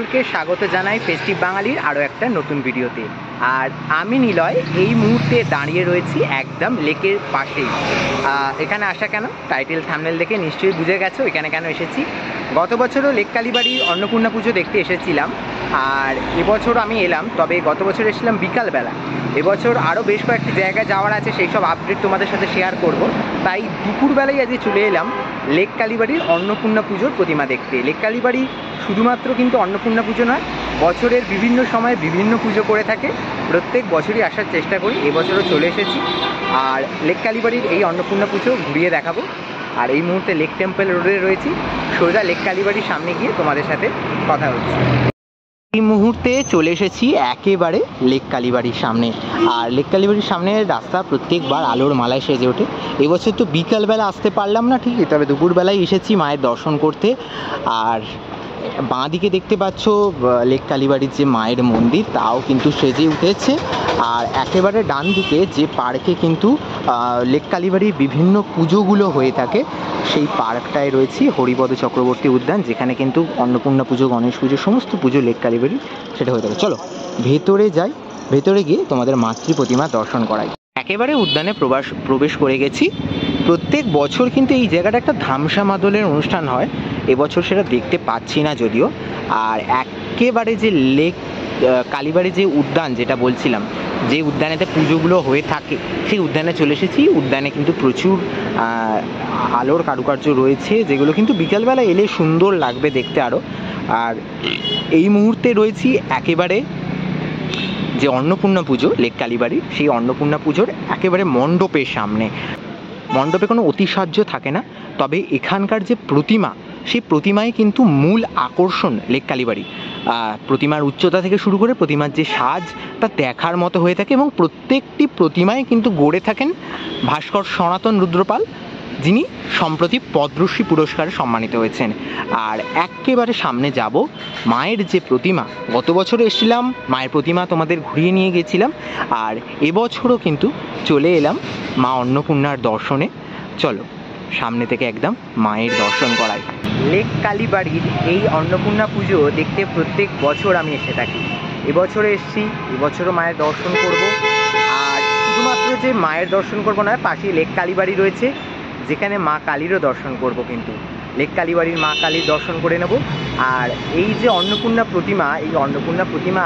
সকলকে স্বাগত জানাই ফেস্টিভ বাঙালির আরও একটা নতুন ভিডিওতে। আর আমি নিলয় এই মুহূর্তে দাঁড়িয়ে রয়েছি একদম লেকের পাশেই। এখানে আসা কেন, টাইটেল থাম্বনেল দেখে নিশ্চয়ই বুঝে গেছো এখানে কেন এসেছি। গত বছরও লেক কালীবাড়ির অন্নপূর্ণা পুজো দেখতে এসেছিলাম, আর এবছর আমি এলাম, তবে গত বছর এসেছিলাম বিকালবেলা। এবছর আরও বেশ কয়েকটি জায়গায় যাওয়ার আছে, সেই সব আপডেট তোমাদের সাথে শেয়ার করব। তাই দুপুরবেলায় আজকে চলে এলাম লেক কালীবাড়ির অন্নপূর্ণা পুজোর প্রতিমা দেখতে। লেক কালীবাড়ি শুধুমাত্র কিন্তু অন্নপূর্ণা পুজো নয়, বছরের বিভিন্ন সময়ে বিভিন্ন পুজো করে থাকে। প্রত্যেক বছরই আসার চেষ্টা করি, এবছরও চলে এসেছি। আর লেক কালীবাড়ির এই অন্নপূর্ণা পুজো ঘুরিয়ে দেখাবো। আর এই মুহূর্তে লেক টেম্পল রোডে রয়েছি, সোজা লেক কালীবাড়ির সামনে গিয়ে তোমাদের সাথে কথা হচ্ছে। এই মুহূর্তে চলে এসেছি একেবারে লেক কালীবাড়ির সামনে। আর লেক কালীবাড়ির সামনে রাস্তা প্রত্যেকবার আলোর মালায় সেজে ওঠে। এবছর তো বিকালবেলা আসতে পারলাম না ঠিকই, তবে দুপুরবেলায় এসেছি মায়ের দর্শন করতে। আর বাঁ দিকে দেখতে পাচ্ছ লেক কালীবাড়ির যে মায়ের মন্দির, তাও কিন্তু সেজে উঠেছে। আর একেবারে ডান দিকে যে পার্কে কিন্তু লেক কালীবাড়ির বিভিন্ন পুজোগুলো হয়ে থাকে, সেই পার্কটায় রয়েছি হরিপদ চক্রবর্তী উদ্যান, যেখানে কিন্তু অন্নপূর্ণা পুজো, গণেশ পুজো, সমস্ত পুজো লেক কালীবাড়ির সেটা হয়ে থাকে। চলো ভেতরে যাই, ভেতরে গিয়ে তোমাদের মাতৃ প্রতিমা দর্শন করাই। একেবারে উদ্যানে প্রবেশ করে গেছি। প্রত্যেক বছর কিন্তু এই জায়গাটা একটা ধামসা মাদলের অনুষ্ঠান হয়, এবছর সেটা দেখতে পাচ্ছি না যদিও। আর একেবারে যে লেক কালীবাড়ি যে উদ্যান যেটা বলছিলাম, যে উদ্যানেতে পুজোগুলো হয়ে থাকে, সেই উদ্যানে চলে এসেছি। উদ্যানে কিন্তু প্রচুর আলোর কারুকার্য রয়েছে, যেগুলো কিন্তু বিকালবেলা এলে সুন্দর লাগবে দেখতে আরও। আর এই মুহূর্তে রয়েছি একেবারে যে অন্নপূর্ণা পুজো লেক কালীবাড়ি, সেই অন্নপূর্ণা পুজোর একেবারে মণ্ডপের সামনে। মণ্ডপে কোনো অতিসাহ্য থাকে না, তবে এখানকার যে প্রতিমা, সেই প্রতিমায় কিন্তু মূল আকর্ষণ লেক কালীবাড়ি। প্রতিমার উচ্চতা থেকে শুরু করে প্রতিমার যে সাজ, তা দেখার মতো হয়ে থাকে। এবং প্রত্যেকটি প্রতিমায় কিন্তু গড়ে থাকেন ভাস্কর সনাতন রুদ্রপাল, যিনি সম্প্রতি পদ্মশ্রী পুরস্কারে সম্মানিত হয়েছেন। আর একেবারে সামনে যাব মায়ের যে প্রতিমা, গত বছরে এসেছিলাম, মায়ের প্রতিমা তোমাদের ঘুরিয়ে নিয়ে গেছিলাম। আর এবছরও কিন্তু চলে এলাম মা অন্নপূর্ণার দর্শনে। চলো সামনে থেকে একদম মায়ের দর্শন করাই। লেক কালীবাড়ির এই অন্নপূর্ণা পুজো দেখতে প্রত্যেক বছর আমি এসে থাকি। এবছরে এসেছি, এবছরও মায়ের দর্শন করব। আর শুধুমাত্র যে মায়ের দর্শন করবো না, পাশেই লেক কালীবাড়ি রয়েছে, যেখানে মা কালীরও দর্শন করব। কিন্তু লেক কালীবাড়ির মা কালীর দর্শন করে নেব। আর এই যে অন্নপূর্ণা প্রতিমা, এই অন্নপূর্ণা প্রতিমা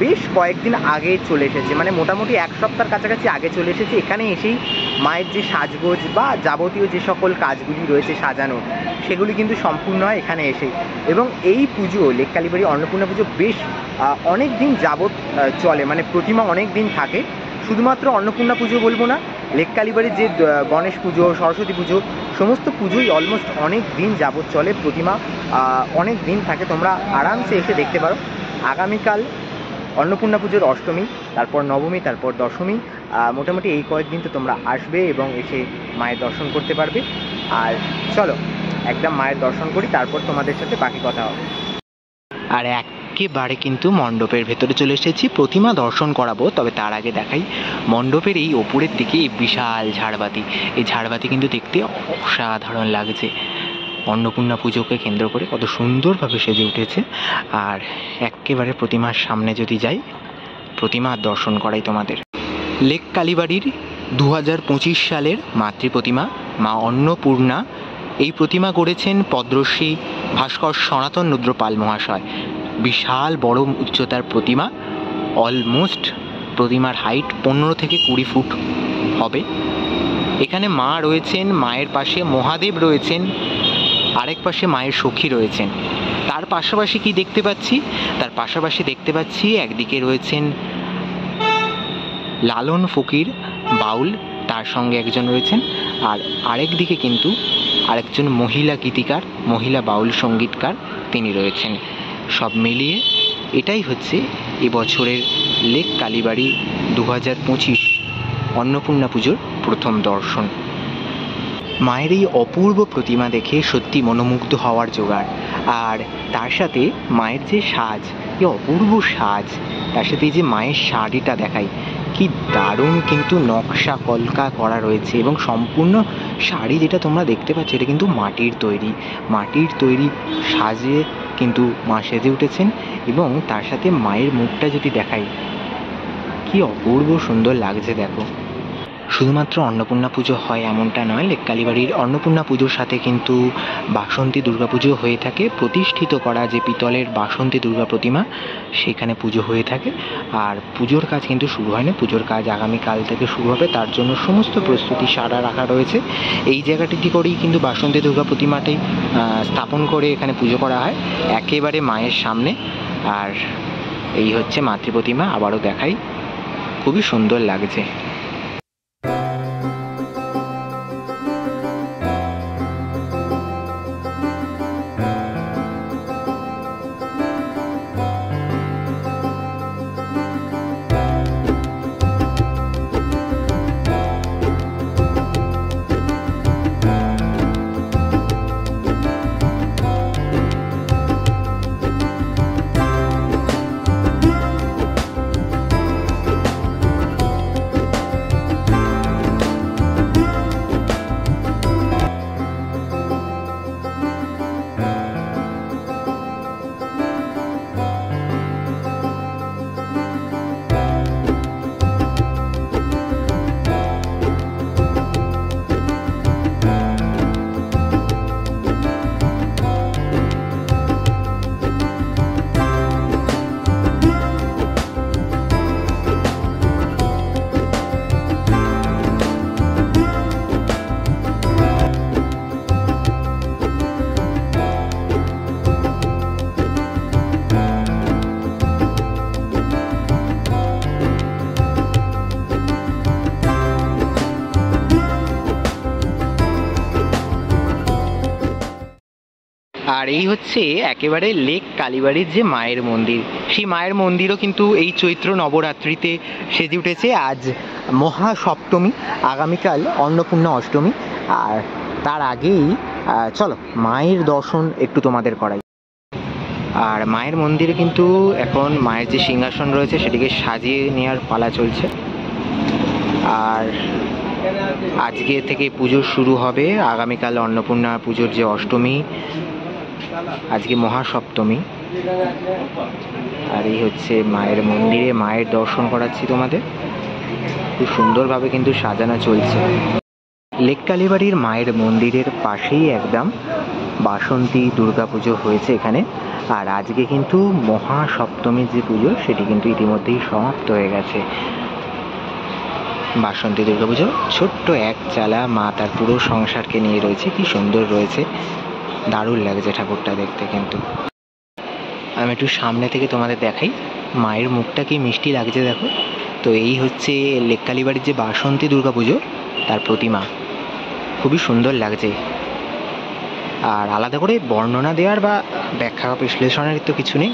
বেশ কয়েকদিন আগে চলে এসেছে, মানে মোটামুটি এক সপ্তাহের কাছাকাছি আগে চলে এসেছে। এখানে এসেই মায়ের যে সাজগোজ বা যাবতীয় যে সকল কাজগুলি রয়েছে সাজানো, সেগুলি কিন্তু সম্পূর্ণ হয় এখানে এসেই। এবং এই পুজো, লেক কালীবাড়ি অন্নপূর্ণা পুজো বেশ অনেক দিন যাবৎ চলে, মানে প্রতিমা অনেক দিন থাকে। শুধুমাত্র অন্নপূর্ণা পুজো বলবো না, লেক কালীবাড়ির যে গণেশ পুজো, সরস্বতী পুজো, সমস্ত পুজোই অলমোস্ট অনেক দিন যাবৎ চলে, প্রতিমা অনেক দিন থাকে। তোমরা আরামসে এসে দেখতে পারো। আগামীকাল অন্নপূর্ণা পুজোর অষ্টমী, তারপর নবমী, তারপর দশমী। মোটামুটি এই কয়েকদিন তো তোমরা আসবে এবং এসে মায়ের দর্শন করতে পারবে। আর চলো একদম মায়ের দর্শন করি, তারপর তোমাদের সাথে বাকি কথা হবে। আর একেবারে কিন্তু মণ্ডপের ভেতরে চলে এসেছি, প্রতিমা দর্শন করাবো। তবে তার আগে দেখাই মণ্ডপের এই ওপরের দিকে এই বিশাল ঝাড়বাতি। এই ঝাড়বাতি কিন্তু দেখতে অসাধারণ লাগছে। অন্নপূর্ণা পুজোকে কেন্দ্র করে কত সুন্দরভাবে সেজে উঠেছে। আর একেবারে প্রতিমার সামনে যদি যাই, প্রতিমার দর্শন করাই তোমাদের। লেক কালীবাড়ির 2025 সালের মাতৃ প্রতিমা মা অন্নপূর্ণা। এই প্রতিমা গড়েছেন পদ্মশ্রী ভাস্কর সনাতন রুদ্রপাল মহাশয়। বিশাল বড় উচ্চতার প্রতিমা, অলমোস্ট প্রতিমার হাইট 15 থেকে 20 ফুট হবে। এখানে মা রয়েছেন, মায়ের পাশে মহাদেব রয়েছেন, আরেক পাশে মায়ের সখী রয়েছেন। তার পাশাপাশি কি দেখতে পাচ্ছি, তার পাশাপাশি দেখতে পাচ্ছি একদিকে রয়েছেন লালন ফকির বাউল, তার সঙ্গে একজন রয়েছেন। আর আরেক দিকে কিন্তু আরেকজন মহিলা গীতিকার, মহিলা বাউল সঙ্গীতকার, তিনি রয়েছেন। সব মিলিয়ে এটাই হচ্ছে এবছরের লেক কালীবাড়ি 2025 অন্নপূর্ণা পুজোর প্রথম দর্শন। মায়ের এই অপূর্ব প্রতিমা দেখে সত্যি মনোমুগ্ধ হওয়ার জোগাড়। আর তার সাথে মায়ের যে সাজ, এই অপূর্ব সাজ, তার সাথে এই যে মায়ের শাড়িটা দেখাই, কি দারুণ কিন্তু নকশা কলকা করা রয়েছে। এবং সম্পূর্ণ শাড়ি যেটা তোমরা দেখতে পাচ্ছ, এটা কিন্তু মাটির তৈরি সাজে কিন্তু মা সেজে উঠেছেন এবং তার সাথে মায়ের মুখটা যদি দেখাই, কি অপূর্ব সুন্দর লাগছে দেখো। শুধুমাত্র অন্নপূর্ণা পুজো হয় এমনটা নয়, লেক কালীবাড়ির অন্নপূর্ণা পুজোর সাথে কিন্তু বাসন্তী দুর্গা পুজো হয়ে থাকে। প্রতিষ্ঠিত করা যে পিতলের বাসন্তী দুর্গা প্রতিমা, সেখানে পুজো হয়ে থাকে। আর পুজোর কাজ কিন্তু শুরু হয়নি, পুজোর কাজ আগামীকাল থেকে শুরু হবে। তার জন্য সমস্ত প্রস্তুতি সারা রাখা রয়েছে। এই জায়গাটিতে করেই কিন্তু বাসন্তী দুর্গা প্রতিমাটি স্থাপন করে এখানে পুজো করা হয় একেবারে মায়ের সামনে। আর এই হচ্ছে মাতৃ প্রতিমা, আবারও দেখাই, খুবই সুন্দর লাগছে। আর এই হচ্ছে একেবারে লেক কালীবাড়ির যে মায়ের মন্দির, সেই মায়ের মন্দিরও কিন্তু এই চৈত্র নবরাত্রিতে সেজে উঠেছে। আজ মহা সপ্তমী, আগামীকাল অন্নপূর্ণা অষ্টমী। আর তার আগেই চলো মায়ের দর্শন একটু তোমাদের করাই। আর মায়ের মন্দিরে কিন্তু এখন মায়ের যে সিংহাসন রয়েছে সেটিকে সাজিয়ে নেওয়ার পালা চলছে। আর আজকে থেকে পুজো শুরু হবে, আগামীকাল অন্নপূর্ণা পুজোর যে অষ্টমী, আজকে মহাসপ্তমী। আর এই হচ্ছে মায়ের মন্দিরে মায়ের দর্শন করাচ্ছি তোমাদের, খুব সুন্দরভাবে কিন্তু সাজানো চলছে। লেক কালীবাড়ির মায়ের মন্দিরের পাশেই একদম বাসন্তী দুর্গা পুজো হয়েছে এখানে। আর আজকে কিন্তু মহাসপ্তমীর যে পুজো সেটি কিন্তু ইতিমধ্যেই সমাপ্ত হয়ে গেছে। বাসন্তী দুর্গা পুজো ছোট্ট এক চালা মা তার পুরো সংসারকে নিয়ে রয়েছে, কি সুন্দর রয়েছে, দারুণ লাগছে ঠাকুরটা দেখতে। কিন্তু আমি একটু সামনে থেকে তোমাদের দেখাই, মায়ের মুখটা কি মিষ্টি লাগছে দেখো। তো এই হচ্ছে লেক কালীবাড়ির যে বাসন্তী দুর্গা পুজো তার প্রতিমা, খুবই সুন্দর লাগছে। আর আলাদা করে বর্ণনা দেওয়ার বা ব্যাখ্যা বিশ্লেষণের তো কিছু নেই,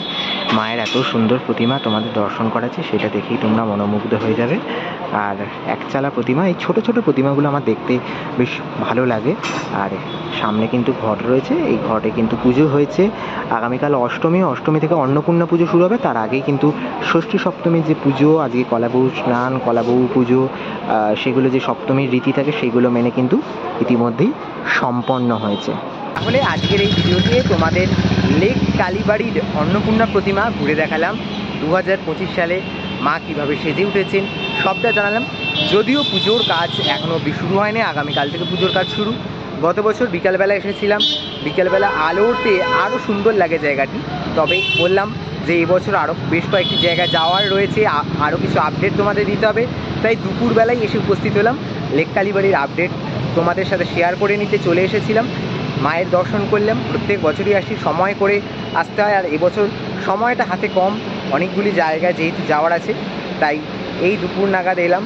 মায়ের এত সুন্দর প্রতিমা তোমাদের দর্শন করাচ্ছে, সেটা দেখেই তোমরা মনোমুগ্ধ হয়ে যাবে। আর একচালা প্রতিমা, এই ছোট ছোট প্রতিমাগুলো আমার দেখতে বেশ ভালো লাগে। আর সামনে কিন্তু ঘট রয়েছে, এই ঘটে কিন্তু পুজো হয়েছে। আগামীকাল অষ্টমী, অষ্টমী থেকে অন্নপূর্ণা পুজো শুরু হবে। তার আগেই কিন্তু ষষ্ঠী সপ্তমীর যে পুজো, আজকে কলাবউ স্নান, কলাবউ পুজো, সেগুলো যে সপ্তমীর রীতি থাকে সেগুলো মেনে কিন্তু ইতিমধ্যেই সম্পন্ন হয়েছে। তাহলে আজকের এই ভিডিওতে তোমাদের লেক কালীবাড়ির অন্নপূর্ণা প্রতিমা ঘুরে দেখালাম। 2025 সালে মা কীভাবে সেজে উঠেছেন সবটা জানালাম। যদিও পুজোর কাজ এখনও শুরু হয়নি, আগামীকাল থেকে পুজোর কাজ শুরু। গত বছর বিকালবেলা এসেছিলাম, বিকালবেলা আলোতে আরও সুন্দর লাগে জায়গাটি। তবে বললাম যে এবছর আরও বেশ কয়েকটি জায়গায় যাওয়ার রয়েছে, আরও কিছু আপডেট তোমাদের দিতে হবে। তাই দুপুরবেলায় এসে উপস্থিত হলাম, লেক কালীবাড়ির আপডেট তোমাদের সাথে শেয়ার করে নিতে চলে এসেছিলাম। মায়ের দর্শন করলাম, প্রত্যেক বছরই আসি, সময় করে আসতে হয়। আর এবছর সময়টা হাতে কম, অনেকগুলি জায়গায় যেহেতু যাওয়ার আছে, তাই এই দুপুর নাগাদ এলাম।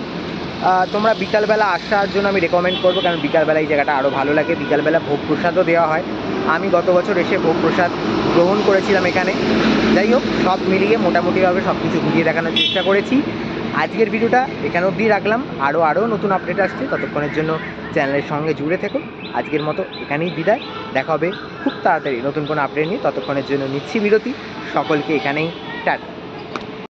তোমরা বিকালবেলা আসার জন্য আমি রেকমেন্ড করবো, কারণ বিকালবেলা এই জায়গাটা আরও ভালো লাগে। বিকালবেলা ভোগ প্রসাদও দেওয়া হয়, আমি গত বছর এসে ভোগ প্রসাদ গ্রহণ করেছিলাম এখানে। যাই হোক, সব মিলিয়ে মোটামুটিভাবে সব কিছু ঘুরিয়ে দেখানোর চেষ্টা করেছি। আজকের ভিডিওটা এখানে অবধি রাখলাম, আরও নতুন আপডেট আসছে, ততক্ষণের জন্য চ্যানেলের সঙ্গে জুড়ে থেকো। আজকের মতো এখানেই বিদায়, দেখা হবে খুব তাড়াতাড়ি নতুন কোনো আপডেট নিয়ে। ততক্ষণের জন্য নিচ্ছি বিরতি, সকলকে এখানেই টাটা।